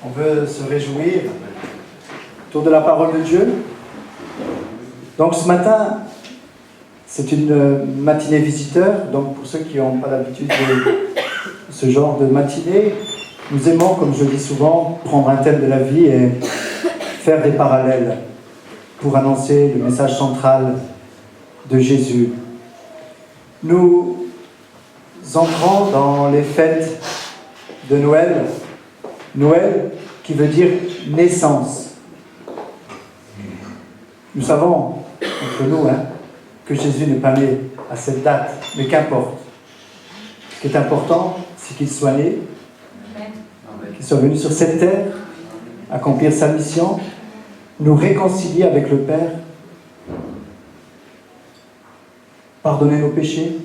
On veut se réjouir autour de la parole de Dieu. Donc ce matin, c'est une matinée visiteur. Donc pour ceux qui n'ont pas l'habitude de ce genre de matinée, nous aimons, comme je dis souvent, prendre un thème de la vie et faire des parallèles pour annoncer le message central de Jésus. Nous entrons dans les fêtes de Noël. Noël qui veut dire naissance. Nous savons, entre nous, que Jésus n'est pas né à cette date, mais qu'importe. Ce qui est important, c'est qu'il soit né, qu'il soit venu sur cette terre, accomplir sa mission, nous réconcilier avec le Père, pardonner nos péchés,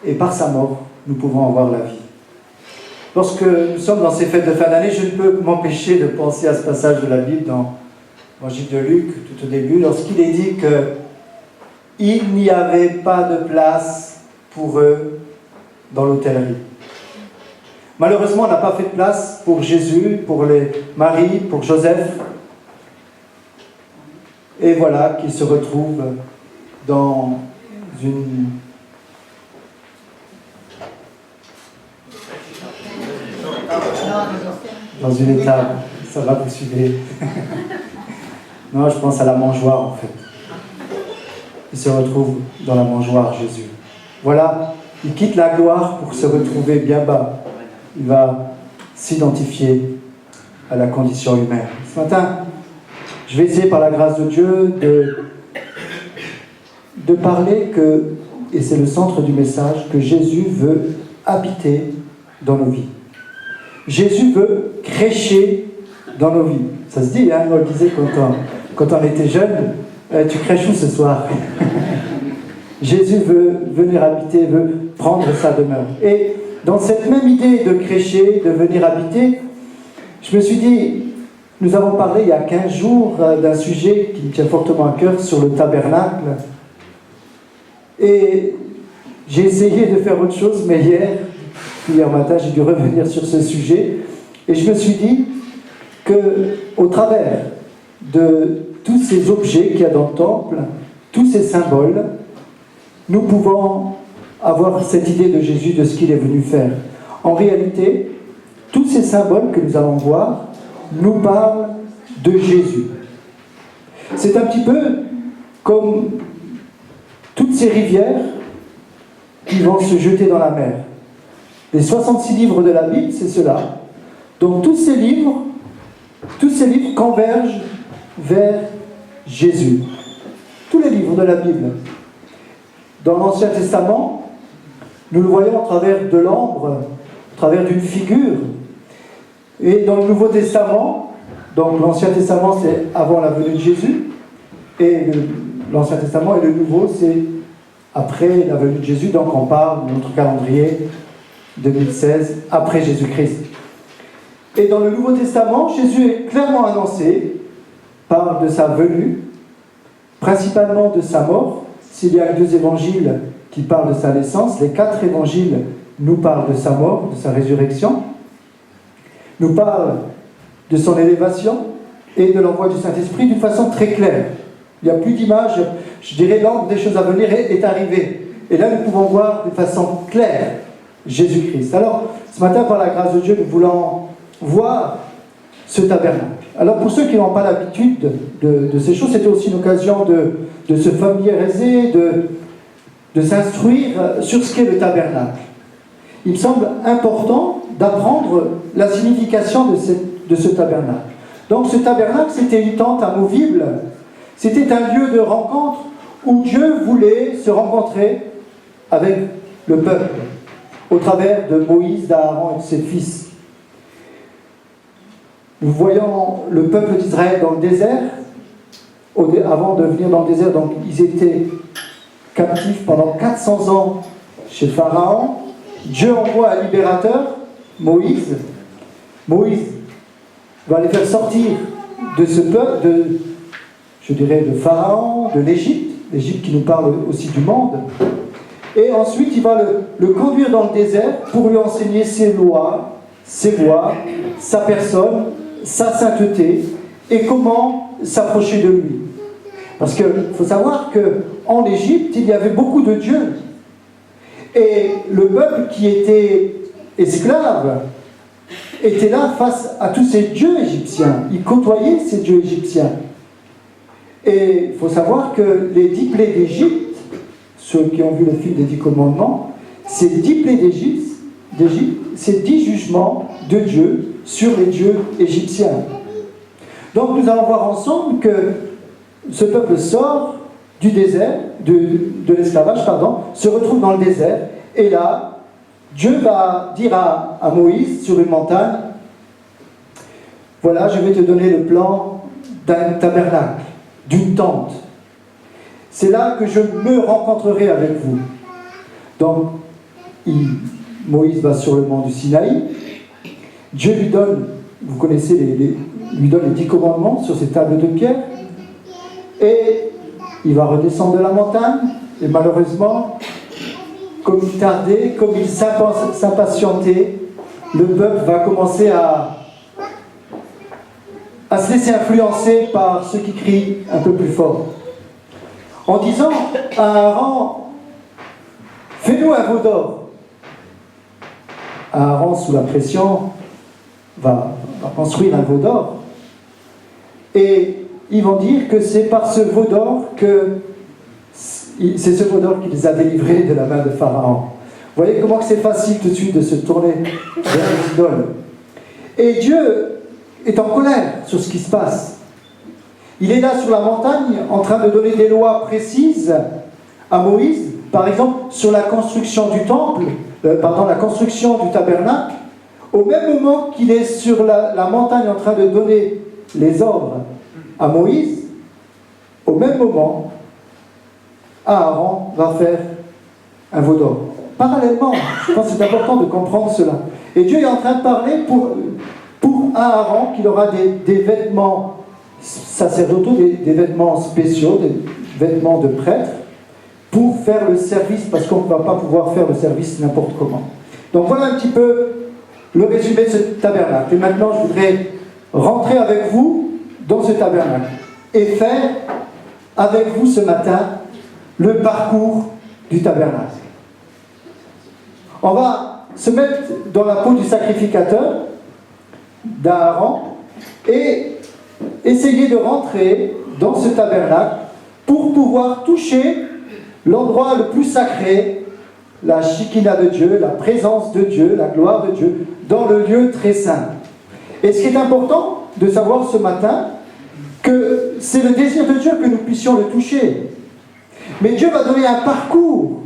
et par sa mort, nous pouvons avoir la vie. Lorsque nous sommes dans ces fêtes de fin d'année, je ne peux m'empêcher de penser à ce passage de la Bible dans l'Évangile de Luc, tout au début, lorsqu'il est dit qu'il n'y avait pas de place pour eux dans l'hôtellerie. Malheureusement, on n'a pas fait de place pour Jésus, pour les Marie, pour Joseph. Et voilà qu'ils se retrouvent dans une étable. Ça va, vous suivez? Non, je pense à la mangeoire en fait. Il se retrouve dans la mangeoire, Jésus. Voilà, il quitte la gloire pour se retrouver bien bas. Il va s'identifier à la condition humaine. Ce matin, je vais essayer par la grâce de Dieu de parler que, et c'est le centre du message, que Jésus veut habiter dans nos vies. Jésus veut crècher dans nos vies. Ça se dit, on le disait quand on était jeune, tu crèches où ce soir? Jésus veut venir habiter, veut prendre sa demeure. Et dans cette même idée de crècher, de venir habiter, je me suis dit, nous avons parlé il y a 15 jours d'un sujet qui me tient fortement à cœur sur le tabernacle. Et j'ai essayé de faire autre chose, mais hier matin, j'ai dû revenir sur ce sujet. Et je me suis dit qu'au travers de tous ces objets qu'il y a dans le temple, tous ces symboles, nous pouvons avoir cette idée de Jésus, de ce qu'il est venu faire. En réalité, tous ces symboles que nous allons voir nous parlent de Jésus. C'est un petit peu comme toutes ces rivières qui vont se jeter dans la mer. Les 66 livres de la Bible, c'est cela. Donc tous ces livres convergent vers Jésus. Tous les livres de la Bible. Dans l'Ancien Testament, nous le voyons à travers de l'ombre, à travers d'une figure. Et dans le Nouveau Testament, donc l'Ancien Testament c'est avant la venue de Jésus, et l'Ancien Testament et le Nouveau c'est après la venue de Jésus, donc on parle de notre calendrier 2016, après Jésus-Christ. Et dans le Nouveau Testament, Jésus est clairement annoncé, parle de sa venue, principalement de sa mort. S'il y a 2 évangiles qui parlent de sa naissance, les 4 évangiles nous parlent de sa mort, de sa résurrection, nous parlent de son élévation et de l'envoi du Saint-Esprit d'une façon très claire. Il n'y a plus d'image, je dirais l'ordre des choses à venir est arrivé. Et là, nous pouvons voir de façon claire Jésus-Christ. Alors, ce matin, par la grâce de Dieu, nous voulons voir ce tabernacle. Alors, pour ceux qui n'ont pas l'habitude de ces choses, c'était aussi une occasion de se familiariser, de s'instruire sur ce qu'est le tabernacle. Il me semble important d'apprendre la signification de ce tabernacle. Donc, ce tabernacle, c'était une tente amovible. C'était un lieu de rencontre où Dieu voulait se rencontrer avec le peuple, au travers de Moïse, d'Aaron et de ses fils. Nous voyons le peuple d'Israël dans le désert. Avant de venir dans le désert, donc ils étaient captifs pendant 400 ans chez Pharaon. Dieu envoie un libérateur, Moïse. Moïse va les faire sortir de ce peuple, de Pharaon, de l'Égypte qui nous parle aussi du monde. Et ensuite, il va le conduire dans le désert pour lui enseigner ses lois, ses voies, sa personne, sa sainteté et comment s'approcher de lui. Parce qu'il faut savoir qu'en Égypte, il y avait beaucoup de dieux. Et le peuple qui était esclave était là face à tous ces dieux égyptiens. Il côtoyait ces dieux égyptiens. Et il faut savoir que les 10 plaies d'Égypte, ceux qui ont vu le film des 10 commandements, ces 10 plaies d'Égypte, c'est 10 jugements de Dieu sur les dieux égyptiens. Donc nous allons voir ensemble que ce peuple sort du désert, de l'esclavage, se retrouve dans le désert, et là, Dieu va dire à Moïse sur une montagne, voilà, je vais te donner le plan d'un tabernacle, d'une tente. C'est là que je me rencontrerai avec vous. Donc, Moïse va sur le mont du Sinaï. Dieu lui donne, vous connaissez, lui donne les 10 commandements sur ces tables de pierre. Et il va redescendre de la montagne. Et malheureusement, comme il tardait, comme il s'impatientait, le peuple va commencer à se laisser influencer par ceux qui crient un peu plus fort. En disant à Aaron, fais-nous un veau d'or. Aaron, sous la pression, va construire un veau d'or. Et ils vont dire que c'est par ce veau d'or c'est ce veau d'or qui les a délivrés de la main de Pharaon. Vous voyez comment c'est facile tout de suite de se tourner vers les idoles. Et Dieu est en colère sur ce qui se passe. Il est là sur la montagne en train de donner des lois précises à Moïse, par exemple sur la construction du temple, la construction du tabernacle. Au même moment qu'il est sur la montagne en train de donner les ordres à Moïse, au même moment, Aaron va faire un veau d'or. Parallèlement, je pense que c'est important de comprendre cela. Et Dieu est en train de parler pour Aaron qu'il aura des vêtements sacerdotaux, des vêtements spéciaux, des vêtements de prêtre, pour faire le service, parce qu'on ne va pas pouvoir faire le service n'importe comment. Donc voilà un petit peu le résumé de ce tabernacle. Et maintenant, je voudrais rentrer avec vous dans ce tabernacle et faire avec vous ce matin le parcours du tabernacle. On va se mettre dans la peau du sacrificateur, d'Aaron, et essayer de rentrer dans ce tabernacle pour pouvoir toucher l'endroit le plus sacré, la Shekinah de Dieu, la présence de Dieu, la gloire de Dieu, dans le lieu très saint. Et ce qui est important de savoir ce matin, que c'est le désir de Dieu que nous puissions le toucher. Mais Dieu va donner un parcours.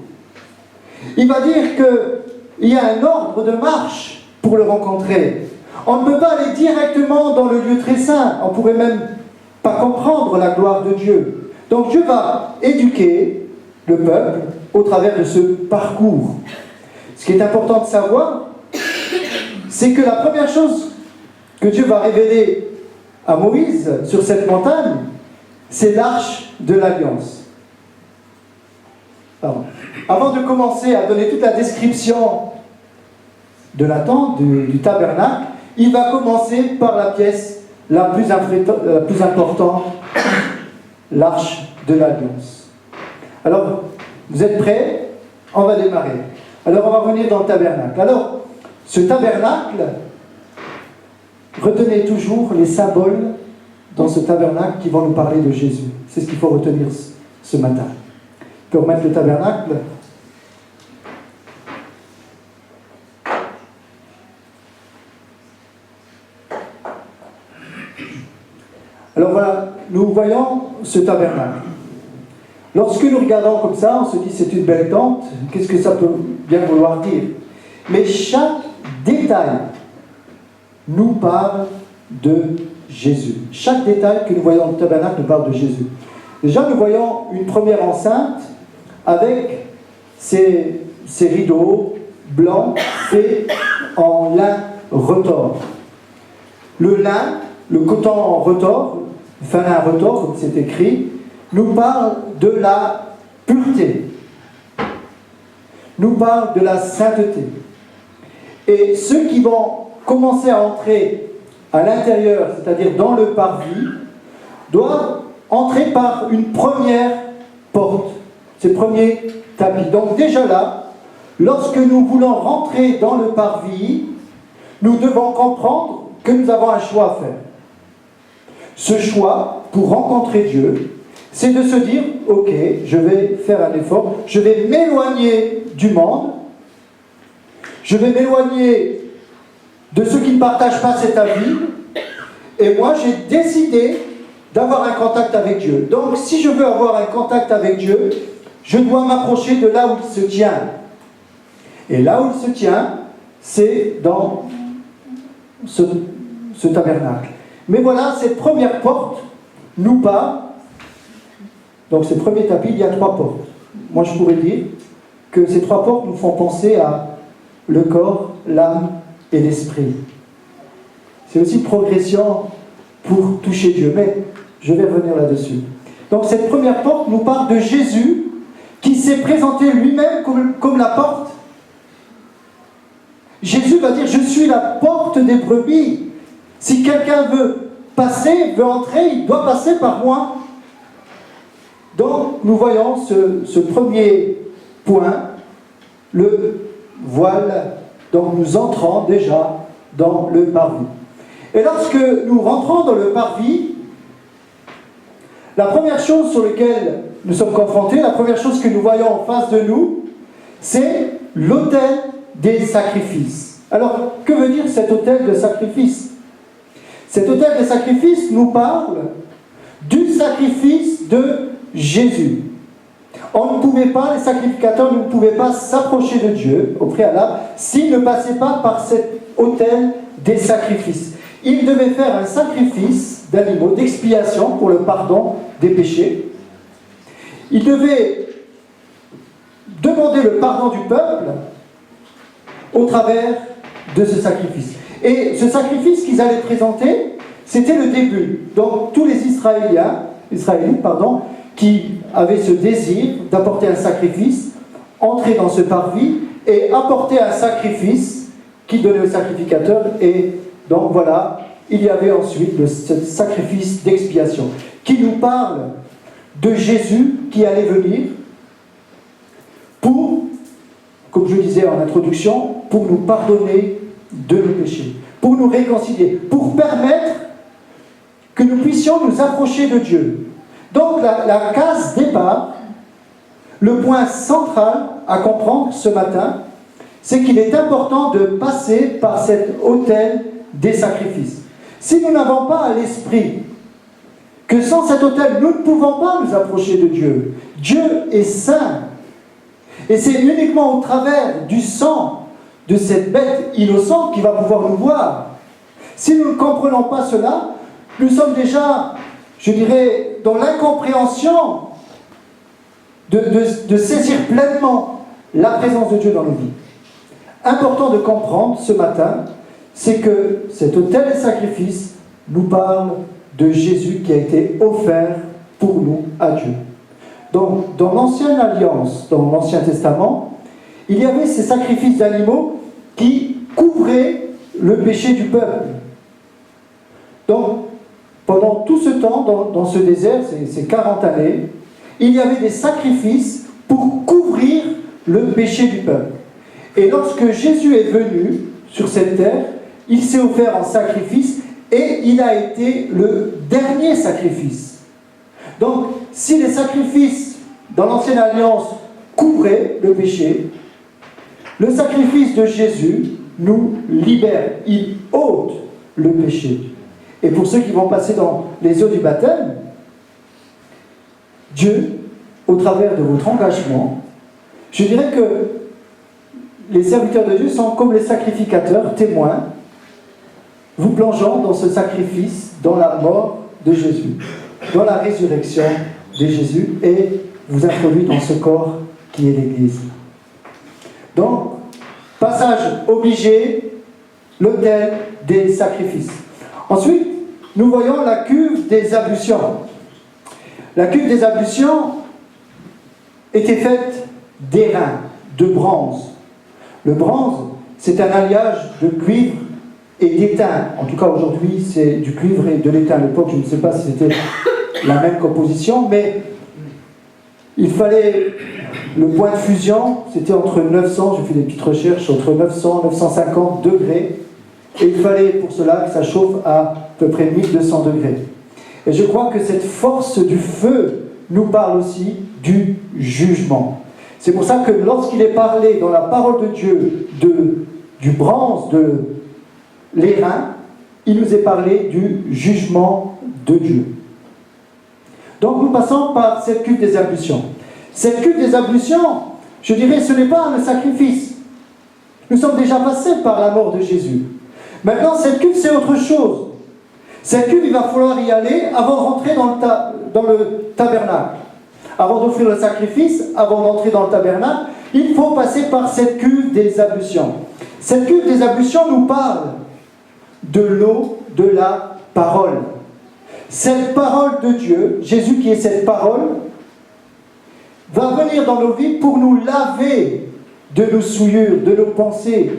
Il va dire qu'il y a un ordre de marche pour le rencontrer. On ne peut pas aller directement dans le lieu très saint. On ne pourrait même pas comprendre la gloire de Dieu. Donc Dieu va éduquer le peuple au travers de ce parcours. Ce qui est important de savoir, c'est que la première chose que Dieu va révéler à Moïse sur cette montagne, c'est l'arche de l'alliance. Avant de commencer à donner toute la description de la tente, du tabernacle, il va commencer par la pièce la plus importante, l'arche de l'alliance. Alors, vous êtes prêts? On va démarrer. Alors, on va revenir dans le tabernacle. Alors, ce tabernacle, retenez toujours les symboles dans ce tabernacle qui vont nous parler de Jésus. C'est ce qu'il faut retenir ce matin. On peut remettre le tabernacle. Alors voilà, nous voyons ce tabernacle. Lorsque nous regardons comme ça, on se dit c'est une belle tente, qu'est-ce que ça peut bien vouloir dire? Mais chaque détail nous parle de Jésus. Chaque détail que nous voyons dans le tabernacle nous parle de Jésus. Déjà, nous voyons une première enceinte avec ces rideaux blancs faits en lin retors. Le lin, le coton en retors, fin lin retors, comme c'est écrit, nous parle de la pureté, nous parle de la sainteté. Et ceux qui vont commencer à entrer à l'intérieur, c'est-à-dire dans le parvis, doivent entrer par une première porte, ce premier tapis. Donc déjà là, lorsque nous voulons rentrer dans le parvis, nous devons comprendre que nous avons un choix à faire. Ce choix, pour rencontrer Dieu, c'est de se dire, ok, je vais faire un effort, je vais m'éloigner du monde, je vais m'éloigner de ceux qui ne partagent pas cet avis, et moi j'ai décidé d'avoir un contact avec Dieu. Donc si je veux avoir un contact avec Dieu, je dois m'approcher de là où il se tient. Et là où il se tient, c'est dans ce tabernacle. Mais voilà, cette première porte nous parle. Donc ce premier tapis, il y a 3 portes. Moi je pourrais dire que ces 3 portes nous font penser à le corps, l'âme et l'esprit. C'est aussi une progression pour toucher Dieu, mais je vais revenir là-dessus. Donc cette première porte nous parle de Jésus qui s'est présenté lui-même comme la porte. Jésus va dire, je suis la porte des brebis. Si quelqu'un veut passer, veut entrer, il doit passer par moi. Donc nous voyons ce premier point, le voile. Donc nous entrons déjà dans le parvis. Et lorsque nous rentrons dans le parvis, la première chose sur laquelle nous sommes confrontés, la première chose que nous voyons en face de nous, c'est l'autel des sacrifices. Alors, que veut dire cet autel de sacrifice? Cet autel de sacrifice nous parle du sacrifice de Jésus. On ne pouvait pas, les sacrificateurs ne pouvaient pas s'approcher de Dieu au préalable s'ils ne passaient pas par cet autel des sacrifices. Ils devaient faire un sacrifice d'animaux, d'expiation pour le pardon des péchés. Ils devaient demander le pardon du peuple au travers de ce sacrifice. Et ce sacrifice qu'ils allaient présenter, c'était le début. Donc tous les Israélites, qui avaient ce désir d'apporter un sacrifice, entraient dans ce parvis et apportaient un sacrifice qu'ils donnaient au sacrificateur. Et donc voilà, il y avait ensuite ce sacrifice d'expiation qui nous parle de Jésus qui allait venir pour, comme je disais en introduction, pour nous pardonner de nos péchés, pour nous réconcilier, pour permettre que nous puissions nous approcher de Dieu. Donc la case départ, le point central à comprendre ce matin, c'est qu'il est important de passer par cet autel des sacrifices. Si nous n'avons pas à l'esprit que sans cet autel, nous ne pouvons pas nous approcher de Dieu. Dieu est saint. Et c'est uniquement au travers du sang de cette bête innocente qu'il va pouvoir nous voir. Si nous ne comprenons pas cela, nous sommes déjà, je dirais, dans l'incompréhension de saisir pleinement la présence de Dieu dans nos vies. Important de comprendre ce matin, c'est que cet autel des sacrifices nous parle de Jésus qui a été offert pour nous à Dieu. Donc, dans l'Ancienne Alliance, dans l'Ancien Testament, il y avait ces sacrifices d'animaux qui couvraient le péché du peuple. Donc, pendant tout ce temps, dans ce désert, ces 40 années, il y avait des sacrifices pour couvrir le péché du peuple. Et lorsque Jésus est venu sur cette terre, il s'est offert en sacrifice et il a été le dernier sacrifice. Donc, si les sacrifices dans l'Ancienne Alliance couvraient le péché, le sacrifice de Jésus nous libère, il ôte le péché. Et pour ceux qui vont passer dans les eaux du baptême, Dieu, au travers de votre engagement, je dirais que les serviteurs de Dieu sont comme les sacrificateurs, témoins, vous plongeant dans ce sacrifice, dans la mort de Jésus, dans la résurrection de Jésus, et vous introduit dans ce corps qui est l'Église. Donc, passage obligé, l'autel des sacrifices. Ensuite, nous voyons la cuve des ablutions. La cuve des ablutions était faite d'airain, de bronze. Le bronze, c'est un alliage de cuivre et d'étain. En tout cas, aujourd'hui, c'est du cuivre et de l'étain. À l'époque, je ne sais pas si c'était la même composition, mais il fallait, le point de fusion, c'était entre 900, j'ai fait des petites recherches, entre 900 et 950 degrés, et il fallait pour cela que ça chauffe à peu près 1200 degrés. Et je crois que cette force du feu nous parle aussi du jugement. C'est pour ça que lorsqu'il est parlé dans la parole de Dieu du bronze, de l'airain, il nous est parlé du jugement de Dieu. Donc nous passons par cette cuve des ablutions. Cette cuve des ablutions, je dirais, ce n'est pas un sacrifice. Nous sommes déjà passés par la mort de Jésus. Maintenant, cette cuve, c'est autre chose. Cette cuve, il va falloir y aller avant de rentrer dans le tabernacle. Avant d'offrir le sacrifice, avant d'entrer dans le tabernacle, il faut passer par cette cuve des ablutions. Cette cuve des ablutions nous parle de l'eau de la parole. Cette parole de Dieu, Jésus qui est cette parole, va venir dans nos vies pour nous laver de nos souillures, de nos pensées,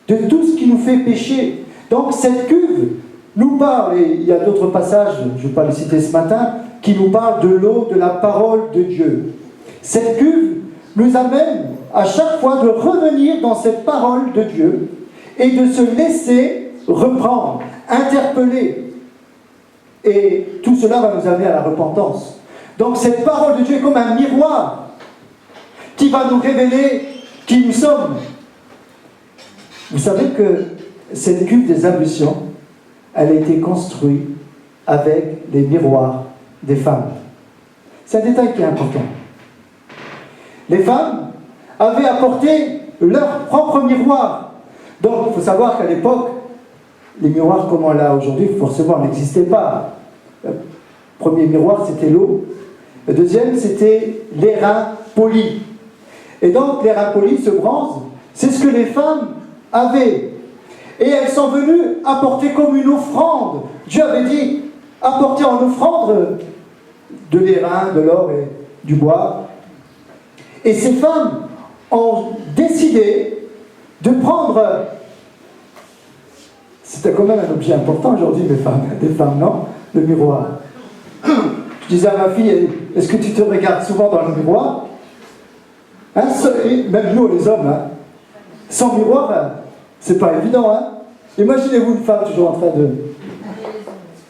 de tout ce qui nous fait pécher. Donc cette cuve nous parle, et il y a d'autres passages, je ne vais pas les citer ce matin, qui nous parlent de l'eau, de la parole de Dieu. Cette cuve nous amène à chaque fois de revenir dans cette parole de Dieu et de se laisser reprendre, interpeller. Et tout cela va nous amener à la repentance. Donc cette parole de Dieu est comme un miroir qui va nous révéler qui nous sommes. Vous savez que cette cuve des ablutions, elle a été construite avec les miroirs des femmes. C'est un détail qui est important. Les femmes avaient apporté leur propre miroir. Donc il faut savoir qu'à l'époque, les miroirs comme on l'a aujourd'hui, forcément, n'existaient pas. Le premier miroir, c'était l'eau. Le deuxième, c'était l'airain poli. Et donc, l'airain poli, ce bronze, c'est ce que les femmes avaient. Et elles sont venues apporter comme une offrande. Dieu avait dit, apporter en offrande de l'airain, de l'or et du bois. Et ces femmes ont décidé de prendre... C'était quand même un objet important aujourd'hui, des femmes, non? Le miroir. Je disais à ma fille, est-ce que tu te regardes souvent dans le miroir? Hein, même nous, les hommes, hein, sans miroir, c'est pas évident. Hein. Imaginez-vous une femme toujours en train de...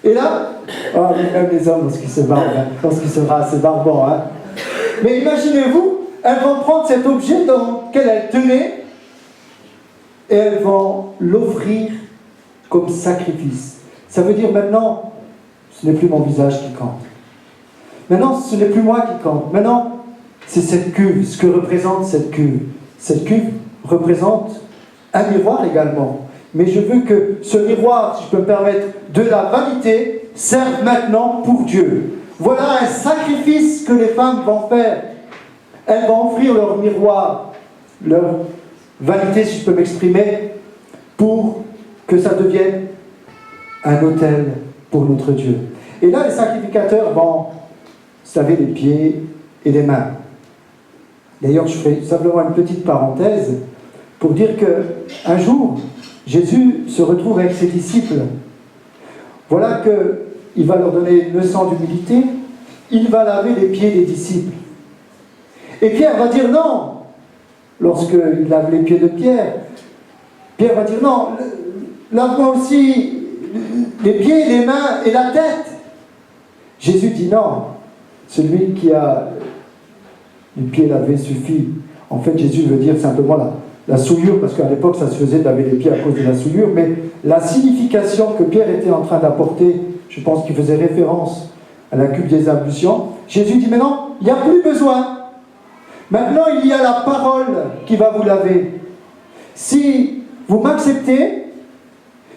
Et là, oh, même les hommes, lorsqu'ils se barbent, hein, lorsqu'ils se rasent, c'est barbant. Hein. Mais imaginez-vous, elles vont prendre cet objet dans lequel elles tenaient et elles vont l'offrir comme sacrifice. Ça veut dire maintenant, ce n'est plus mon visage qui compte. Maintenant, ce n'est plus moi qui compte. Maintenant, c'est cette cuve, ce que représente cette cuve. Cette cuve représente un miroir également. Mais je veux que ce miroir, si je peux me permettre, de la vanité, serve maintenant pour Dieu. Voilà un sacrifice que les femmes vont faire. Elles vont offrir leur miroir, leur vanité, si je peux m'exprimer, pour que ça devienne un autel pour notre Dieu. Et là, les sacrificateurs vont, vous savez, les pieds et les mains. D'ailleurs, je fais simplement une petite parenthèse pour dire qu'un jour, Jésus se retrouve avec ses disciples. Voilà qu'il va leur donner une leçon d'humilité. Il va laver les pieds des disciples. Et Pierre va dire non. Lorsqu'il lave les pieds de Pierre, Pierre va dire non, lave-moi aussi les pieds, les mains et la tête. Jésus dit non. Celui qui a les pieds lavés suffit. En fait, Jésus veut dire simplement la souillure, parce qu'à l'époque, ça se faisait de laver les pieds à cause de la souillure, mais la signification que Pierre était en train d'apporter, je pense qu'il faisait référence à la cuve des ablutions. Jésus dit, mais non, il n'y a plus besoin. Maintenant, il y a la parole qui va vous laver. Si vous m'acceptez,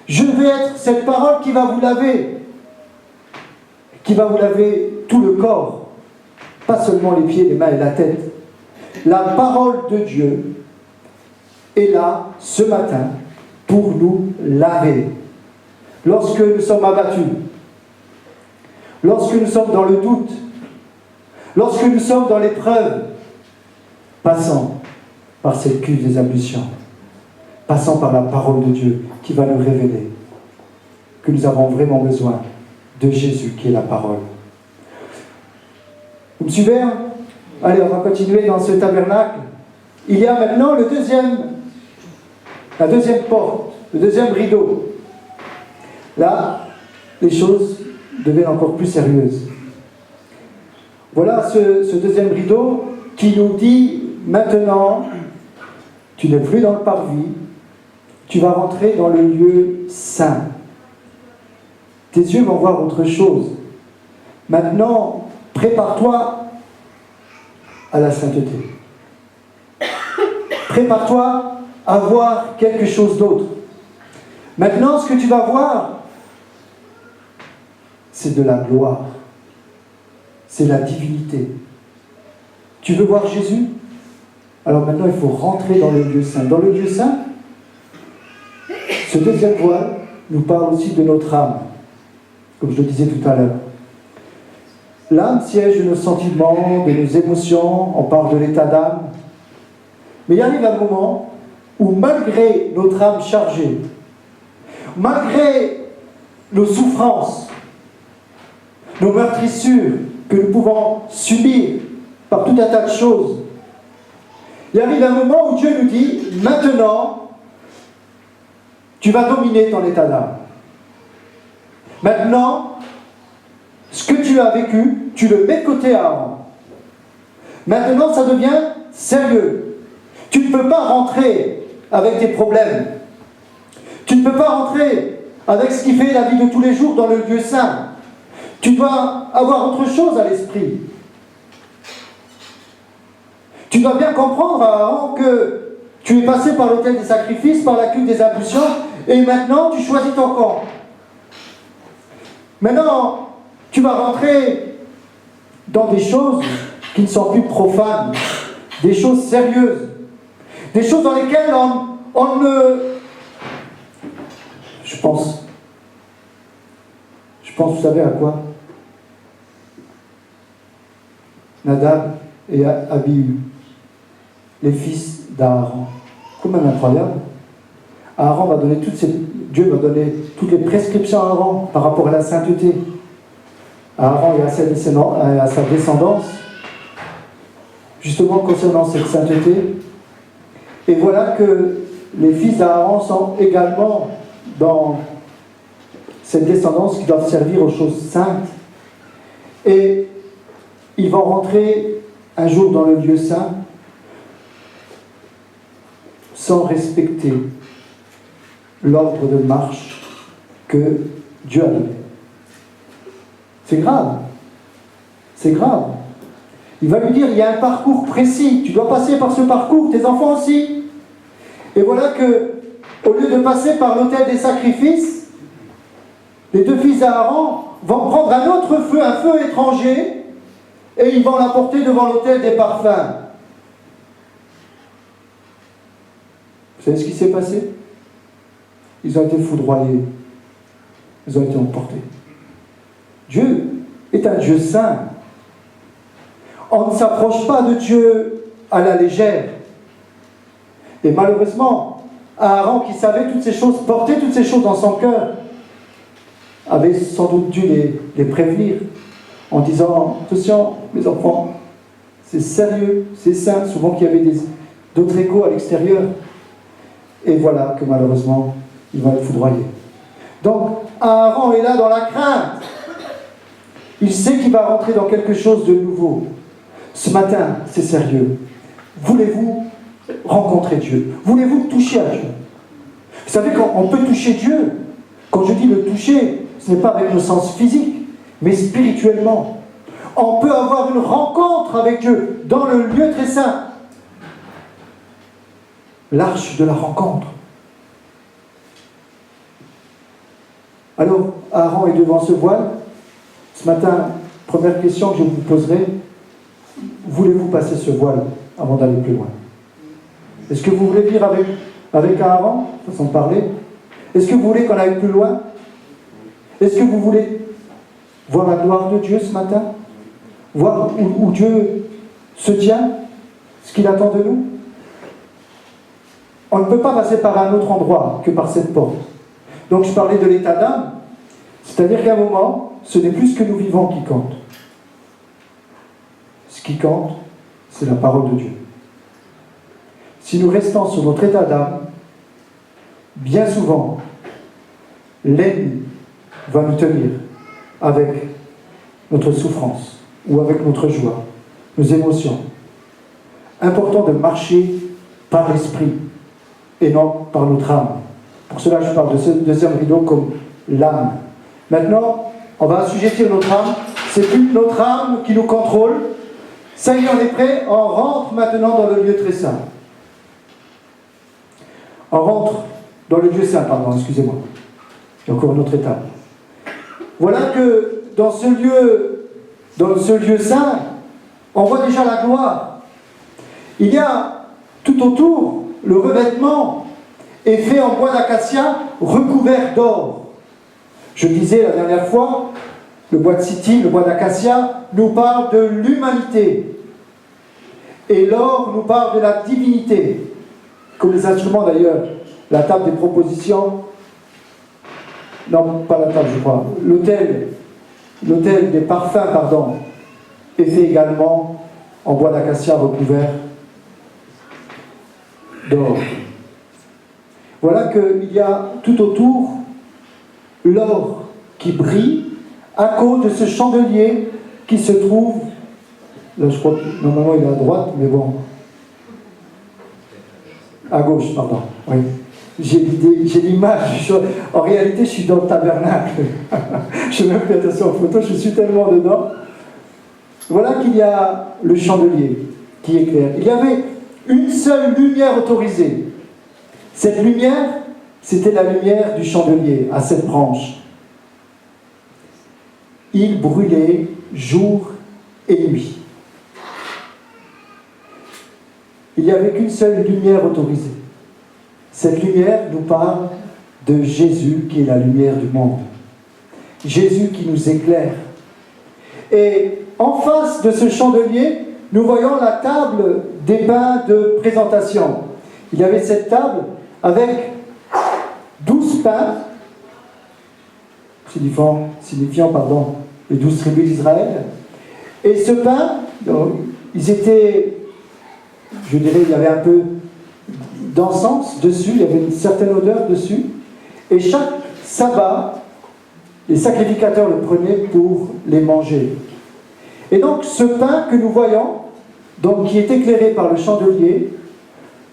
je vais être cette parole qui va vous laver tout le corps, pas seulement les pieds, les mains et la tête. La parole de Dieu est là ce matin pour nous laver. Lorsque nous sommes abattus, lorsque nous sommes dans le doute, lorsque nous sommes dans l'épreuve, passons par cette cuve des ablutions. passant par la parole de Dieu qui va nous révéler que nous avons vraiment besoin de Jésus qui est la parole. Vous me suivez? Allez, on va continuer dans ce tabernacle. Il y a maintenant la deuxième porte, le deuxième rideau. Là, les choses deviennent encore plus sérieuses. Voilà ce deuxième rideau qui nous dit maintenant, tu n'es plus dans le parvis, tu vas rentrer dans le lieu saint. Tes yeux vont voir autre chose. Maintenant, prépare-toi à la sainteté. Prépare-toi à voir quelque chose d'autre. Maintenant, ce que tu vas voir, c'est de la gloire. C'est la divinité. Tu veux voir Jésus? Alors maintenant, il faut rentrer dans le lieu saint. Dans le lieu saint, ce deuxième voile nous parle aussi de notre âme, comme je le disais tout à l'heure. L'âme siège de nos sentiments, de nos émotions, on parle de l'état d'âme. Mais il arrive un moment où malgré notre âme chargée, malgré nos souffrances, nos meurtrissures que nous pouvons subir par tout un tas de choses, il arrive un moment où Dieu nous dit, maintenant, tu vas dominer ton état d'âme. Maintenant, ce que tu as vécu, tu le mets de côté avant. Maintenant, ça devient sérieux. Tu ne peux pas rentrer avec tes problèmes. Tu ne peux pas rentrer avec ce qui fait la vie de tous les jours dans le lieu saint. Tu dois avoir autre chose à l'esprit. Tu dois bien comprendre, Aaron, que tu es passé par l'autel des sacrifices, par la cuve des impulsions, et maintenant tu choisis ton camp. Maintenant, tu vas rentrer dans des choses qui ne sont plus profanes, des choses sérieuses, des choses dans lesquelles on ne... Je pense, vous savez à quoi? Nadab et Abihu, les fils d'Aaron. Quand même incroyable. Aaron va donner Dieu va donner toutes les prescriptions à Aaron par rapport à la sainteté. Aaron et à sa descendance, justement concernant cette sainteté. Et voilà que les fils d'Aaron sont également dans cette descendance qui doivent servir aux choses saintes. Et ils vont rentrer un jour dans le lieu saint sans respecter l'ordre de marche que Dieu a donné. C'est grave. C'est grave. Il va lui dire, il y a un parcours précis, tu dois passer par ce parcours, tes enfants aussi. Et voilà que, au lieu de passer par l'autel des sacrifices, les deux fils d'Aaron vont prendre un autre feu, un feu étranger, et ils vont l'apporter devant l'autel des parfums. Vous savez ce qui s'est passé? Ils ont été foudroyés. Ils ont été emportés. Dieu est un Dieu saint. On ne s'approche pas de Dieu à la légère. Et malheureusement, Aaron, qui savait toutes ces choses, portait toutes ces choses dans son cœur, avait sans doute dû les prévenir en disant, attention, mes enfants, c'est sérieux, c'est saint, souvent qu'il y avait d'autres échos à l'extérieur. Et voilà que malheureusement, il va être foudroyé. Donc, Aaron est là dans la crainte. Il sait qu'il va rentrer dans quelque chose de nouveau. Ce matin, c'est sérieux. Voulez-vous rencontrer Dieu? Voulez-vous toucher à Dieu? Vous savez qu'on peut toucher Dieu. Quand je dis le toucher, ce n'est pas avec le sens physique, mais spirituellement. On peut avoir une rencontre avec Dieu dans le lieu très saint. L'arche de la rencontre. Alors, Aaron est devant ce voile. Ce matin, première question que je vous poserai, voulez-vous passer ce voile avant d'aller plus loin? Est-ce que vous voulez vivre avec Aaron, façon de parler? Est-ce que vous voulez qu'on aille plus loin? Est-ce que vous voulez voir la gloire de Dieu ce matin? Voir où Dieu se tient? Ce qu'il attend de nous? On ne peut pas passer par un autre endroit que par cette porte. Donc je parlais de l'état d'âme, c'est-à-dire qu'à un moment, ce n'est plus ce que nous vivons qui compte. Ce qui compte, c'est la parole de Dieu. Si nous restons sur notre état d'âme, bien souvent, l'ennemi va nous tenir avec notre souffrance ou avec notre joie, nos émotions. Important de marcher par l'esprit et non par notre âme. Pour cela, je parle de ce deuxième rideau comme l'âme. Maintenant, on va assujettir notre âme. C'est plus notre âme qui nous contrôle. Ça y est, on est prêt. On rentre maintenant dans le lieu très saint. On rentre dans le lieu saint, pardon, excusez-moi. Il y a encore une autre étape. Voilà que dans ce lieu saint, on voit déjà la gloire. Il y a tout autour, le revêtement est fait en bois d'acacia recouvert d'or. Je disais la dernière fois, le bois de Sittim, le bois d'acacia, nous parle de l'humanité. Et l'or nous parle de la divinité. Comme les instruments d'ailleurs, la table des propositions, non, pas la table je crois, l'autel des parfums, pardon, est fait également en bois d'acacia recouvert d'or. Voilà qu'il y a tout autour l'or qui brille à cause de ce chandelier qui se trouve, là je crois que normalement il est à droite, mais bon, à gauche, pardon, oui. J'ai l'image, en réalité je suis dans le tabernacle, je n'ai même plus attention aux photos, je suis tellement dedans. Voilà qu'il y a le chandelier qui éclaire. Il y avait une seule lumière autorisée. Cette lumière, c'était la lumière du chandelier à 7 branches. Il brûlait jour et nuit. Il n'y avait qu'une seule lumière autorisée. Cette lumière nous parle de Jésus qui est la lumière du monde. Jésus qui nous éclaire. Et en face de ce chandelier, nous voyons la table des pains de présentation. Il y avait cette table avec 12 pains, signifiant les 12 tribus d'Israël. Et ce pain, ils étaient, je dirais, il y avait un peu d'encens dessus, il y avait une certaine odeur dessus. Et chaque sabbat, les sacrificateurs le prenaient pour les manger. Et donc ce pain que nous voyons, donc qui est éclairé par le chandelier,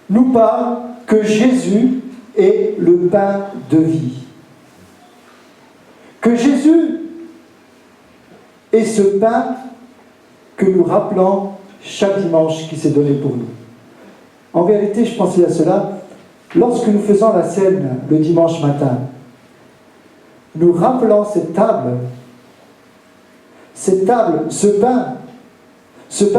nous parle que Jésus est le pain de vie. Que Jésus est ce pain que nous rappelons chaque dimanche qui s'est donné pour nous. En réalité, je pensais à cela, lorsque nous faisons la scène le dimanche matin, nous rappelons cette table, ce pain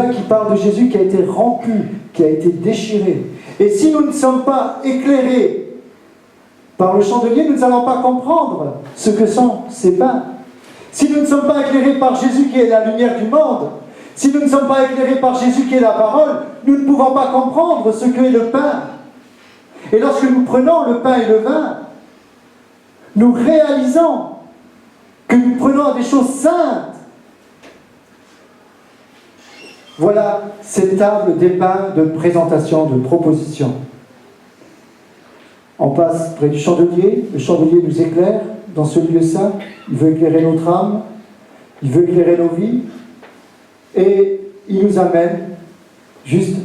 qui parle de Jésus qui a été rompu, qui a été déchiré. Et si nous ne sommes pas éclairés par le chandelier, nous n'allons pas comprendre ce que sont ces pains. Si nous ne sommes pas éclairés par Jésus qui est la lumière du monde, si nous ne sommes pas éclairés par Jésus qui est la parole, nous ne pouvons pas comprendre ce qu'est le pain. Et lorsque nous prenons le pain et le vin, nous réalisons que nous prenons des choses saintes. Voilà cette table des pains de présentation, de proposition. On passe près du chandelier, le chandelier nous éclaire dans ce lieu saint, il veut éclairer notre âme, il veut éclairer nos vies, et il nous amène juste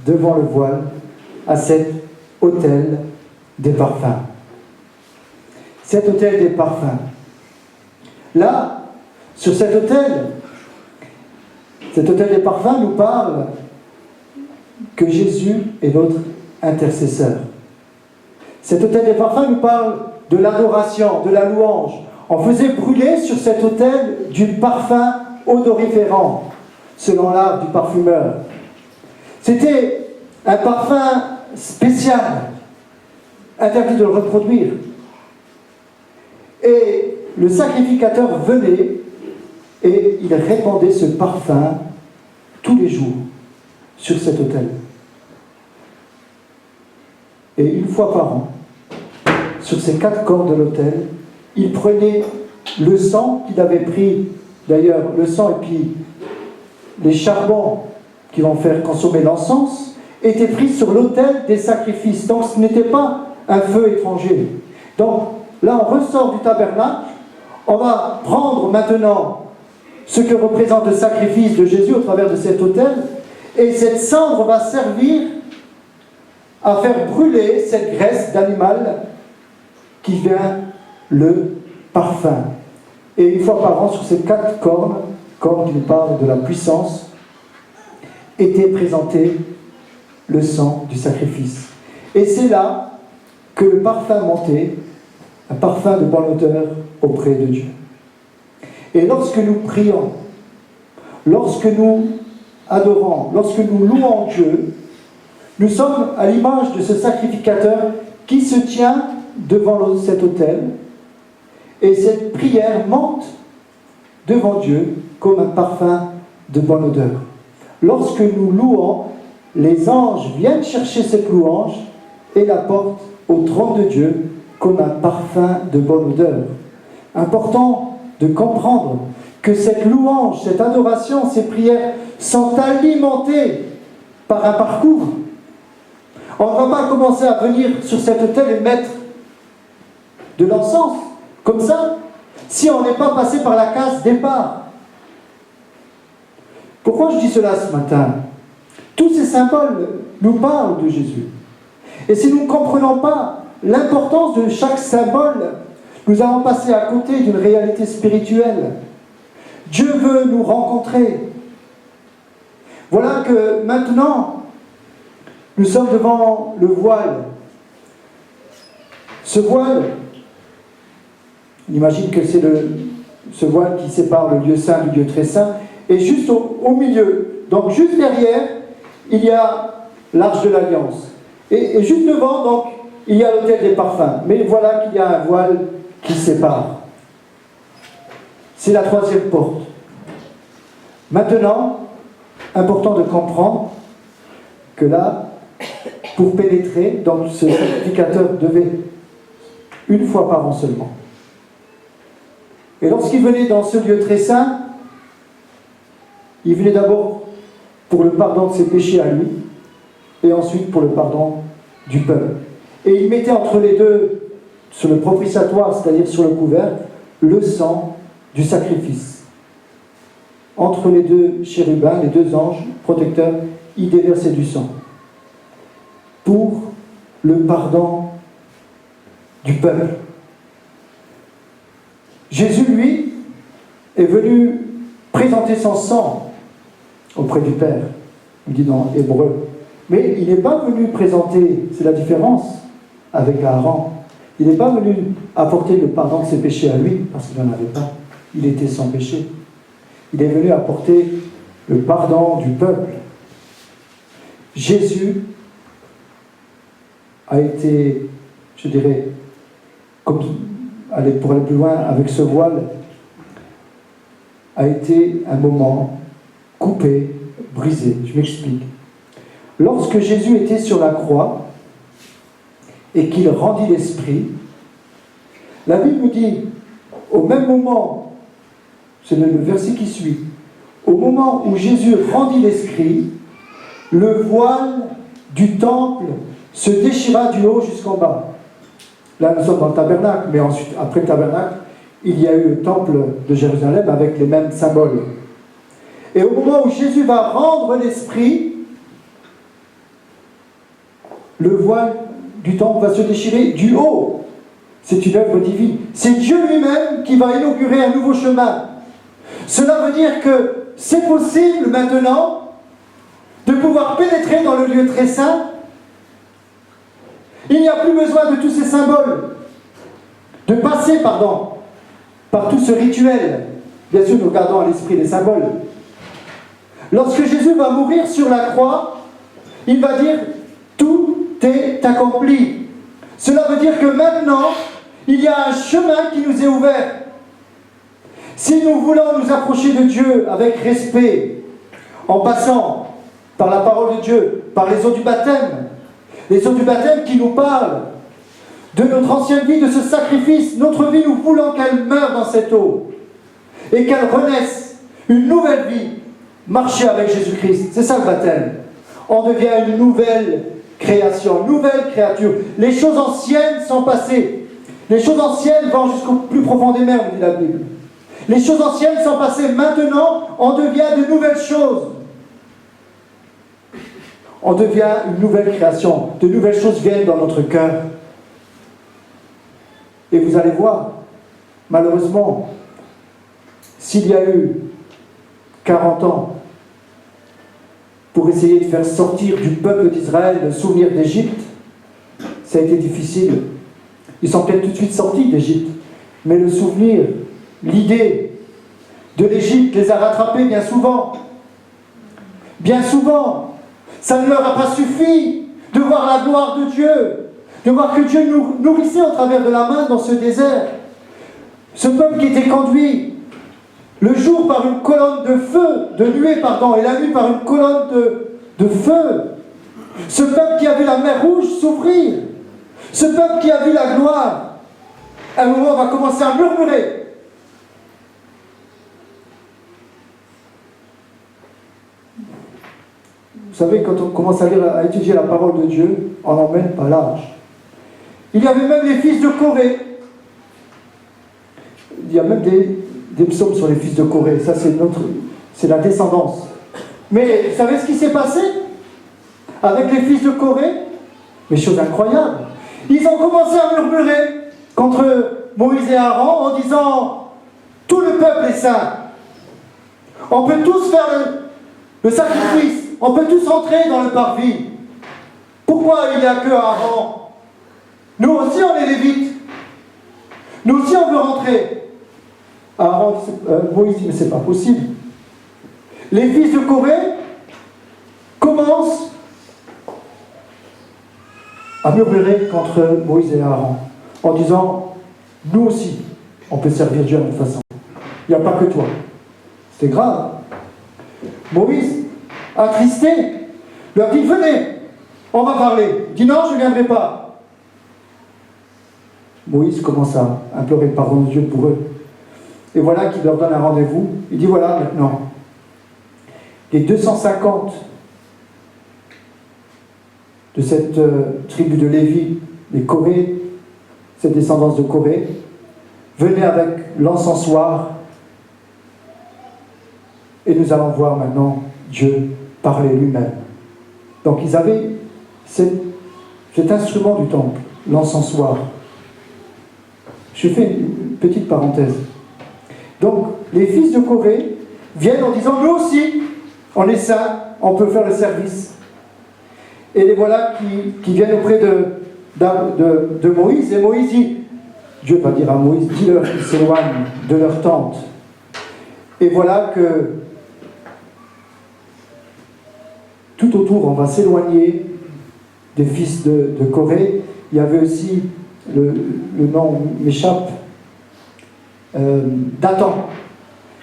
devant le voile à cet autel des parfums. Cet autel des parfums. Là, sur cet autel des parfums nous parle que Jésus est notre intercesseur. Cet autel des parfums nous parle de l'adoration, de la louange. On faisait brûler sur cet autel du parfum odoriférant, selon l'art du parfumeur. C'était un parfum spécial, interdit de le reproduire. Et le sacrificateur venait et il répandait ce parfum tous les jours sur cet autel. Et une fois par an, sur ces 4 cordes de l'autel, il prenait le sang qu'il avait pris, d'ailleurs le sang et puis les charbons qui vont faire consommer l'encens, étaient pris sur l'autel des sacrifices. Donc ce n'était pas un feu étranger. Donc là on ressort du tabernacle, on va prendre maintenant ce que représente le sacrifice de Jésus au travers de cet autel, et cette cendre va servir à faire brûler cette graisse d'animal qui vient le parfum. Et une fois par an, sur ces 4 cornes qui nous parlent de la puissance, était présenté le sang du sacrifice. Et c'est là que le parfum montait, un parfum de bonne odeur auprès de Dieu. Et lorsque nous prions, lorsque nous adorons, lorsque nous louons Dieu, nous sommes à l'image de ce sacrificateur qui se tient devant cet autel, et cette prière monte devant Dieu comme un parfum de bonne odeur. Lorsque nous louons, les anges viennent chercher cette louange et la portent au trône de Dieu comme un parfum de bonne odeur. Important de comprendre que cette louange, cette adoration, ces prières sont alimentées par un parcours. On ne va pas commencer à venir sur cet autel et mettre de l'encens, comme ça, si on n'est pas passé par la case départ. Pourquoi je dis cela ce matin? Tous ces symboles nous parlent de Jésus. Et si nous ne comprenons pas l'importance de chaque symbole, nous allons passer à côté d'une réalité spirituelle. Dieu veut nous rencontrer. Voilà que maintenant, nous sommes devant le voile. Ce voile, on imagine que c'est ce voile qui sépare le lieu saint du lieu très saint, et juste au milieu, donc juste derrière, il y a l'arche de l'Alliance. Et juste devant, donc, il y a l'autel des parfums. Mais voilà qu'il y a un voile qui sépare. C'est la 3e porte. Maintenant, important de comprendre que là, pour pénétrer, donc ce sacrificateur devait une fois par an seulement. Et lorsqu'il venait dans ce lieu très saint, il venait d'abord pour le pardon de ses péchés à lui, et ensuite pour le pardon du peuple. Et il mettait entre les deux, sur le propitiatoire, c'est-à-dire sur le couvercle, le sang du sacrifice. Entre les deux chérubins, les 2 anges protecteurs, il déversait du sang pour le pardon du peuple. Jésus, lui, est venu présenter son sang auprès du Père, il dit dans Hébreu. Mais il n'est pas venu présenter, c'est la différence avec Aaron, il n'est pas venu apporter le pardon de ses péchés à lui, parce qu'il n'en avait pas, il était sans péché. Il est venu apporter le pardon du peuple. Jésus a été, je dirais, pour aller plus loin avec ce voile, a été un moment coupé, brisé. Je m'explique. Lorsque Jésus était sur la croix et qu'il rendit l'esprit, la Bible nous dit, au même moment, c'est le verset qui suit, au moment où Jésus rendit l'esprit, le voile du temple se déchira du haut jusqu'en bas. Là, nous sommes dans le tabernacle, mais ensuite, après le tabernacle, il y a eu le temple de Jérusalem avec les mêmes symboles. Et au moment où Jésus va rendre l'esprit, le voile du temple va se déchirer du haut. C'est une œuvre divine. C'est Dieu lui-même qui va inaugurer un nouveau chemin. Cela veut dire que c'est possible maintenant de pouvoir pénétrer dans le lieu très saint. Il n'y a plus besoin de tous ces symboles, de passer, par tout ce rituel. Bien sûr, nous gardons à l'esprit les symboles. Lorsque Jésus va mourir sur la croix, il va dire « Tout est accompli ». Cela veut dire que maintenant, il y a un chemin qui nous est ouvert. Si nous voulons nous approcher de Dieu avec respect, en passant par la parole de Dieu, par les eaux du baptême, Les eaux du baptême qui nous parlent de notre ancienne vie, de ce sacrifice. Notre vie, nous voulons qu'elle meure dans cette eau et qu'elle renaisse une nouvelle vie. Marcher avec Jésus-Christ, c'est ça le baptême. On devient une nouvelle création, une nouvelle créature. Les choses anciennes sont passées. Les choses anciennes vont jusqu'au plus profond des mers, dit la Bible. Les choses anciennes sont passées. Maintenant, on devient de nouvelles choses. On devient une nouvelle création. De nouvelles choses viennent dans notre cœur. Et vous allez voir, malheureusement, s'il y a eu 40 ans pour essayer de faire sortir du peuple d'Israël le souvenir d'Égypte, ça a été difficile. Ils sont peut-être tout de suite sortis d'Égypte, mais le souvenir, l'idée de l'Égypte les a rattrapés bien souvent. Bien souvent, ça ne leur a pas suffi de voir la gloire de Dieu, de voir que Dieu nous nourrissait au travers de la main dans ce désert. Ce peuple qui était conduit le jour par une colonne de feu, de nuée, pardon, et la nuit par une colonne de feu. Ce peuple qui a vu la mer Rouge s'ouvrir. Ce peuple qui a vu la gloire. À un moment, on va commencer à murmurer. Vous savez, quand on commence à étudier la parole de Dieu, on n'emmène pas large. Il y avait même les fils de Corée. Il y a même des psaumes sur les fils de Corée. Ça, c'est la descendance. Mais vous savez ce qui s'est passé avec les fils de Corée? Mais chose incroyable. Ils ont commencé à murmurer contre Moïse et Aaron en disant tout le peuple est saint. On peut tous faire le sacrifice. On peut tous entrer dans le parvis. Pourquoi il n'y a que Aaron? Nous aussi, on est lévites. Nous aussi, on veut rentrer. Moïse dit, mais c'est pas possible. Les fils de Corée commencent à murmurer contre Moïse et Aaron en disant, nous aussi, on peut servir Dieu à notre façon. Il n'y a pas que toi. C'est grave. Moïse, attristé, leur dit, venez, on va parler. Il dit, non, je ne viendrai pas. Moïse commence à implorer le pardon de Dieu pour eux. Et voilà qu'il leur donne un rendez-vous. Il dit, voilà, maintenant, les 250 de cette tribu de Lévi, les Corée, cette descendance de Corée, venez avec l'encensoir et nous allons voir maintenant Dieu parler lui-même. Donc ils avaient cet instrument du temple, l'encensoir. Je fais une petite parenthèse. Donc les fils de Corée viennent en disant, nous aussi, on est saints, on peut faire le service. Et les voilà qui viennent auprès de Moïse, et Moïse dit, Dieu va dire à Moïse, dis-leur qu'ils s'éloignent de leur tente. Et voilà que tout autour, on va s'éloigner des fils de Corée. Il y avait aussi, le nom m'échappe, Dathan.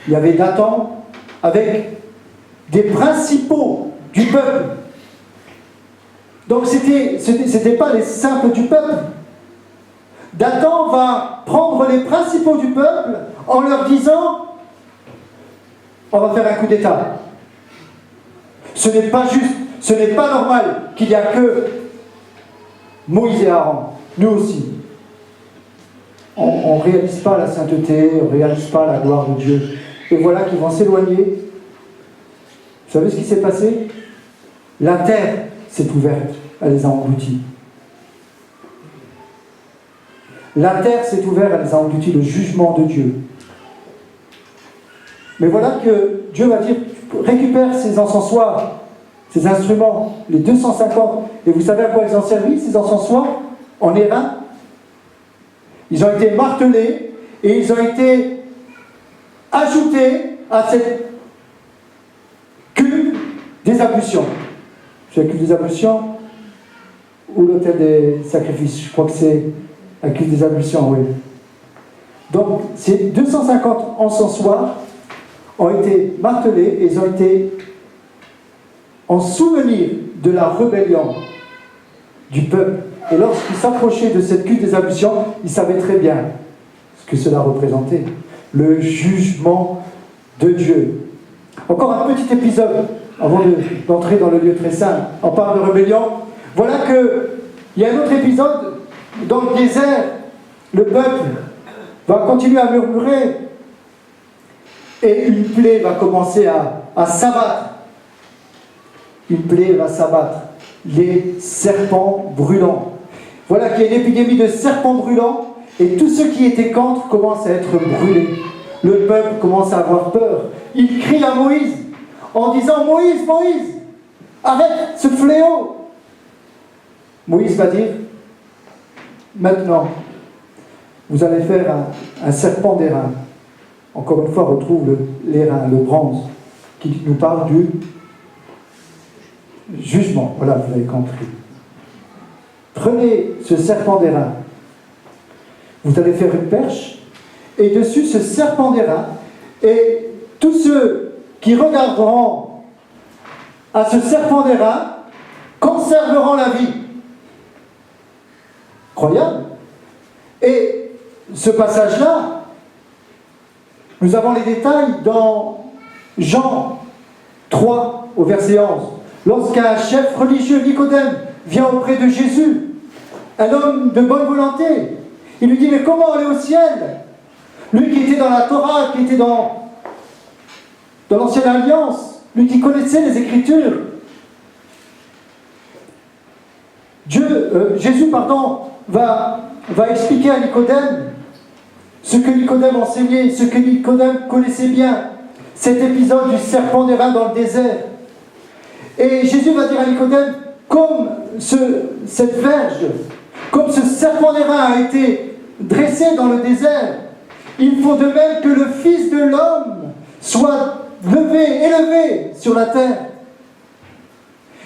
Il y avait Dathan avec des principaux du peuple. Donc c'était pas les simples du peuple. Dathan va prendre les principaux du peuple en leur disant, on va faire un coup d'État. Ce n'est pas juste, ce n'est pas normal qu'il n'y a que Moïse et Aaron. Nous aussi. On ne réalise pas la sainteté, on ne réalise pas la gloire de Dieu. Et voilà qu'ils vont s'éloigner. Vous savez ce qui s'est passé? La terre s'est ouverte, elle les a engloutis. La terre s'est ouverte, elle les a engloutis, le jugement de Dieu. Mais voilà que Dieu va dire, récupère ces encensoirs, ces instruments, les 250. Et vous savez à quoi ils ont servi, ces encensoirs? En airain. Ils ont été martelés et ils ont été ajoutés à cette cuve des ablutions. C'est la cuve des ablutions ou l'autel des sacrifices? Je crois que c'est la cuve des ablutions, oui. Donc, ces 250 encensoirs ont été martelés et ils ont été en souvenir de la rébellion du peuple. Et lorsqu'il s'approchait de cette cuve des ablutions, il savait très bien ce que cela représentait. Le jugement de Dieu. Encore un petit épisode avant d'entrer dans le lieu très saint. On parle de rébellion. Voilà qu'il y a un autre épisode dans le désert. Le peuple va continuer à murmurer et une plaie va commencer à s'abattre. Une plaie va s'abattre. Les serpents brûlants. Voilà qu'il y a une épidémie de serpents brûlants et tous ceux qui étaient contre commencent à être brûlés. Le peuple commence à avoir peur. Il crie à Moïse en disant « Moïse, Moïse, arrête ce fléau !» Moïse va dire « Maintenant, vous allez faire un serpent d'airain. » Encore une fois, on retrouve l'airain, le bronze, qui nous parle du jugement. Voilà, vous avez compris. Prenez ce serpent d'airain. Vous allez faire une perche, et dessus ce serpent d'airain, et tous ceux qui regarderont à ce serpent d'airain conserveront la vie. Incroyable. Et ce passage-là, nous avons les détails dans Jean 3, au verset 11. Lorsqu'un chef religieux, Nicodème, vient auprès de Jésus, un homme de bonne volonté, il lui dit « Mais comment aller au ciel ?» Lui qui était dans la Torah, qui était dans l'Ancienne Alliance, lui qui connaissait les Écritures. Jésus va expliquer à Nicodème ce que Nicodème enseignait, ce que Nicodème connaissait bien, cet épisode du serpent d'airain dans le désert. Et Jésus va dire à Nicodème, comme cette verge, comme ce serpent d'airain a été dressé dans le désert, il faut de même que le Fils de l'homme soit élevé sur la terre.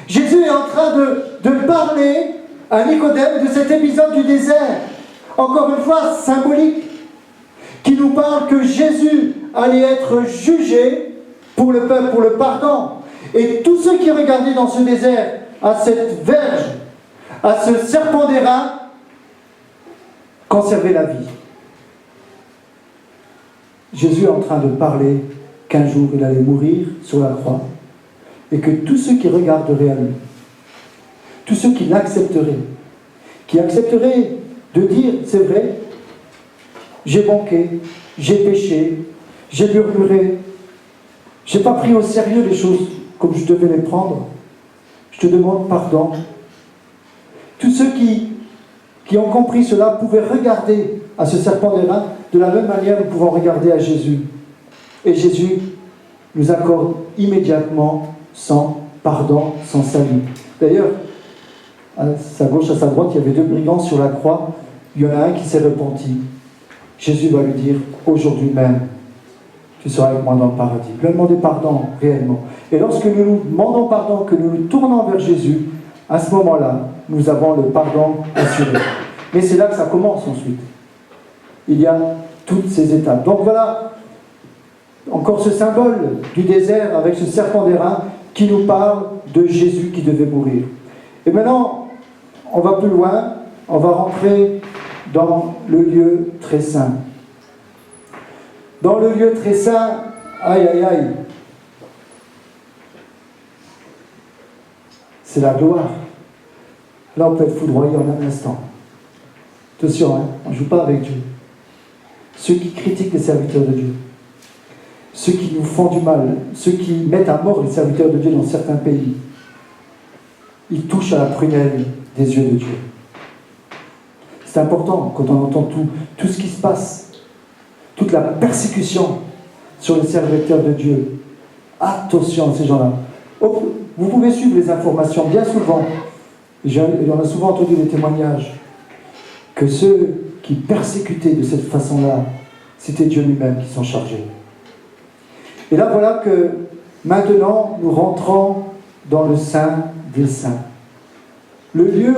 Jésus est en train de parler à Nicodème de cet épisode du désert, encore une fois symbolique, qui nous parle que Jésus allait être jugé pour le peuple, pour le pardon. Et tous ceux qui regardaient dans ce désert, à cette verge, à ce serpent d'airain, conservaient la vie. Jésus est en train de parler qu'un jour il allait mourir sur la croix et que tous ceux qui regarderaient à lui, tous ceux qui l'accepteraient, qui accepteraient de dire c'est vrai, j'ai manqué, j'ai péché, j'ai murmuré, j'ai pas pris au sérieux les choses comme je devais les prendre, je te demande pardon. Tous ceux qui ont compris cela pouvaient regarder à ce serpent d'airain de la même manière nous pouvons regarder à Jésus. Et Jésus nous accorde immédiatement son pardon, son salut. D'ailleurs, à sa gauche, à sa droite, il y avait deux brigands sur la croix. Il y en a un qui s'est repenti. Jésus va lui dire, aujourd'hui même, tu seras avec moi dans le paradis. Lui demander pardon, réellement. Et lorsque nous nous demandons pardon, que nous nous tournons vers Jésus, à ce moment-là, nous avons le pardon assuré. Mais c'est là que ça commence ensuite. Il y a toutes ces étapes. Donc voilà, encore ce symbole du désert avec ce serpent d'airain qui nous parle de Jésus qui devait mourir. Et maintenant, on va plus loin, on va rentrer dans le lieu très saint. Dans le lieu très saint, aïe aïe aïe, c'est la gloire. Là, on peut être foudroyé en un instant. Attention, hein, on ne joue pas avec Dieu. Ceux qui critiquent les serviteurs de Dieu, ceux qui nous font du mal, ceux qui mettent à mort les serviteurs de Dieu dans certains pays, ils touchent à la prunelle des yeux de Dieu. C'est important quand on entend tout ce qui se passe, toute la persécution sur les serviteurs de Dieu. Attention à ces gens-là. Vous pouvez suivre les informations bien souvent. On a souvent entendu des témoignages que ceux qui persécutaient de cette façon-là, c'était Dieu lui-même qui s'en chargeait. Et là, voilà que maintenant, nous rentrons dans le Saint des Saints. Le lieu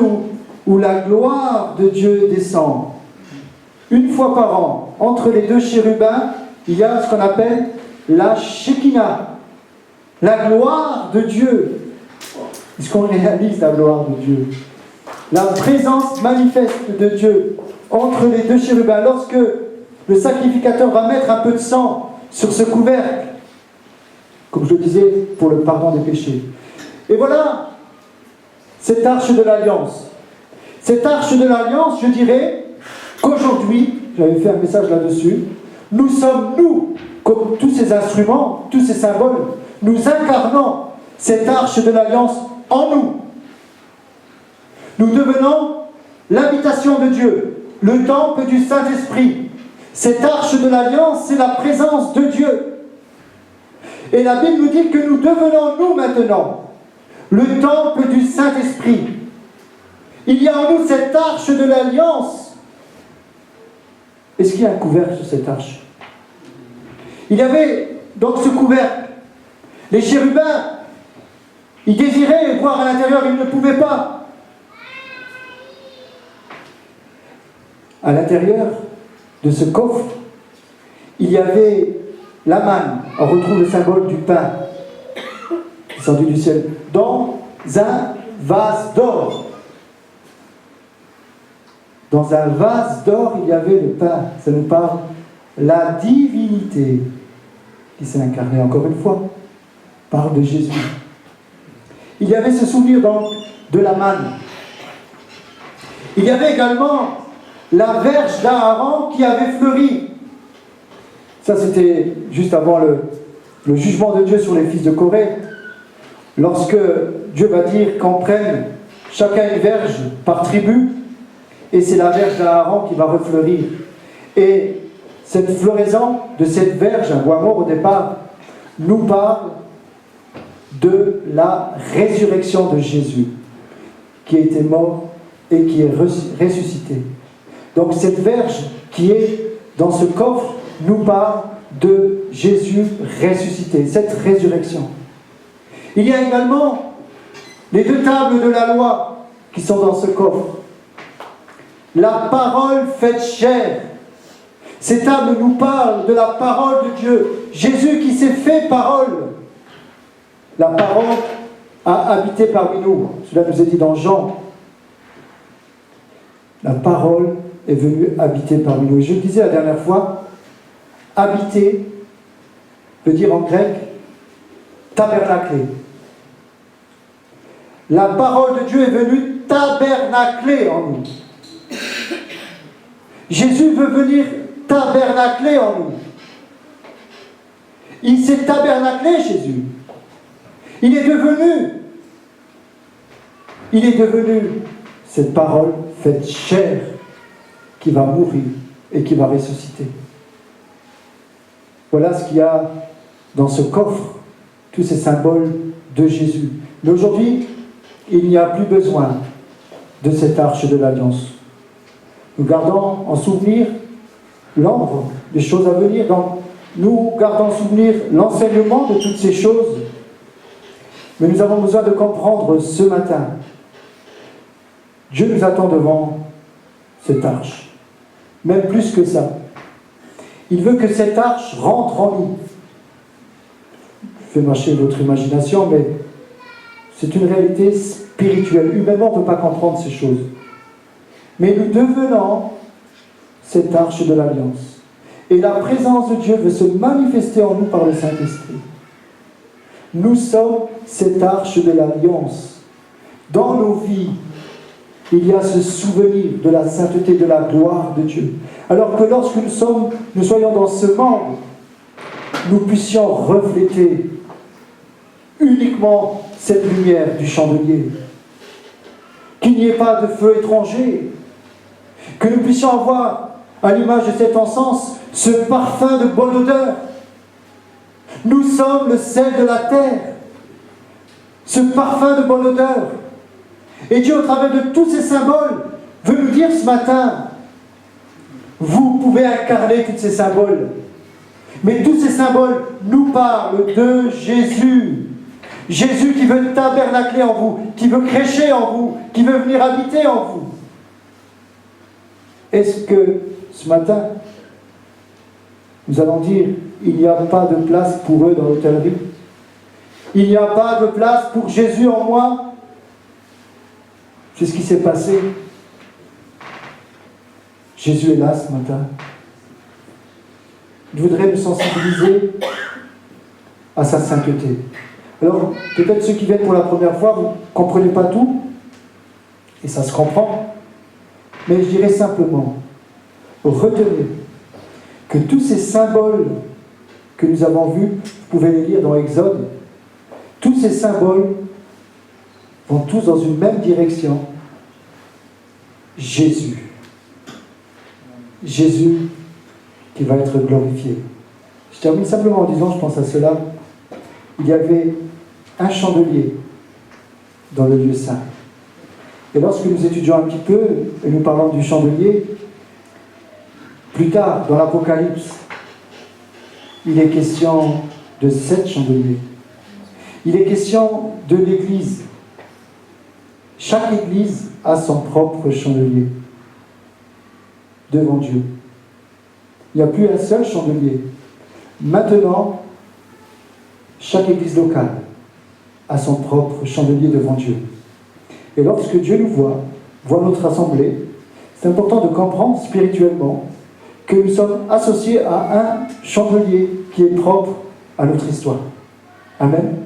où la gloire de Dieu descend. Une fois par an, entre les deux chérubins, il y a ce qu'on appelle la Shekinah. La gloire de Dieu. Est-ce qu'on réalise la gloire de Dieu? la présence manifeste de Dieu entre les deux chérubins, lorsque le sacrificateur va mettre un peu de sang sur ce couvercle, comme je le disais, pour le pardon des péchés. Et voilà cette arche de l'Alliance. Cette arche de l'Alliance, je dirais qu'aujourd'hui, j'avais fait un message là-dessus, nous sommes, nous, comme tous ces instruments, tous ces symboles, nous incarnons cette arche de l'Alliance en nous. Nous devenons l'habitation de Dieu, le temple du Saint-Esprit. Cette arche de l'Alliance, c'est la présence de Dieu. Et la Bible nous dit que nous devenons, nous maintenant, le temple du Saint-Esprit. Il y a en nous cette arche de l'Alliance. Est-ce qu'il y a un couvercle sur cette arche? Il y avait dans ce couvercle, les chérubins, ils désiraient voir à l'intérieur, ils ne pouvaient pas. À l'intérieur de ce coffre, il y avait la manne. On retrouve le symbole du pain descendu du ciel dans un vase d'or. Dans un vase d'or, il y avait le pain. Ça nous parle la divinité qui s'est incarnée encore une fois par de Jésus. Il y avait ce souvenir donc de la manne. Il y avait également la verge d'Aaron qui avait fleuri. Ça, c'était juste avant le jugement de Dieu sur les fils de Corée. Lorsque Dieu va dire qu'on prenne chacun une verge par tribu, et c'est la verge d'Aaron qui va refleurir. Et cette floraison de cette verge, un bois mort au départ, nous parle de la résurrection de Jésus, qui a été mort et qui est ressuscité. Donc cette verge qui est dans ce coffre nous parle de Jésus ressuscité, cette résurrection. Il y a également les deux tables de la loi qui sont dans ce coffre. La parole faite chair. Ces tables nous parlent de la parole de Dieu. Jésus qui s'est fait parole. La parole a habité parmi nous. Cela nous est dit dans Jean. La parole est venue habiter parmi nous. Et je le disais la dernière fois, habiter veut dire en grec tabernacler. La parole de Dieu est venue tabernacler en nous. Jésus veut venir tabernacler en nous. Il s'est tabernaclé, Jésus. Il est devenu cette parole faite chair qui va mourir et qui va ressusciter. Voilà ce qu'il y a dans ce coffre, tous ces symboles de Jésus. Mais aujourd'hui, il n'y a plus besoin de cette arche de l'Alliance. Nous gardons en souvenir l'ombre des choses à venir. Donc, nous gardons en souvenir l'enseignement de toutes ces choses. Mais nous avons besoin de comprendre ce matin. Dieu nous attend devant cette arche. Même plus que ça. Il veut que cette arche rentre en nous. Je fais marcher votre imagination, mais c'est une réalité spirituelle. Humainement, on ne peut pas comprendre ces choses. Mais nous devenons cette arche de l'Alliance. Et la présence de Dieu veut se manifester en nous par le Saint-Esprit. Nous sommes cette arche de l'Alliance. Dans nos vies, il y a ce souvenir de la sainteté, de la gloire de Dieu. Alors que lorsque nous soyons dans ce monde, nous puissions refléter uniquement cette lumière du chandelier. Qu'il n'y ait pas de feu étranger. Que nous puissions avoir, à l'image de cet encens, ce parfum de bonne odeur. Nous sommes le sel de la terre. Ce parfum de bonne odeur. Et Dieu, au travers de tous ces symboles, veut nous dire ce matin, vous pouvez incarner tous ces symboles. Mais tous ces symboles nous parlent de Jésus. Jésus qui veut tabernacler en vous, qui veut crécher en vous, qui veut venir habiter en vous. Est-ce que ce matin, nous allons dire, il n'y a pas de place pour eux dans l'hôtellerie? Il n'y a pas de place pour Jésus en moi? C'est ce qui s'est passé. Jésus est là ce matin. Il voudrait nous sensibiliser à sa sainteté. Alors, peut-être ceux qui viennent pour la première fois, vous ne comprenez pas tout, et ça se comprend, mais je dirais simplement, retenez que tous ces symboles que nous avons vus, vous pouvez les lire dans Exode, tous ces symboles vont tous dans une même direction. Jésus. Jésus qui va être glorifié. Je termine simplement en disant, je pense à cela, il y avait un chandelier dans le lieu saint. Et lorsque nous étudions un petit peu, et nous parlons du chandelier, plus tard, dans l'Apocalypse, il est question de 7 chandeliers. Il est question de l'Église. Chaque Église a son propre chandelier devant Dieu. Il n'y a plus un seul chandelier. Maintenant, chaque Église locale a son propre chandelier devant Dieu. Et lorsque Dieu nous voit notre assemblée, c'est important de comprendre spirituellement que nous sommes associés à un chandelier qui est propre à notre histoire. Amen.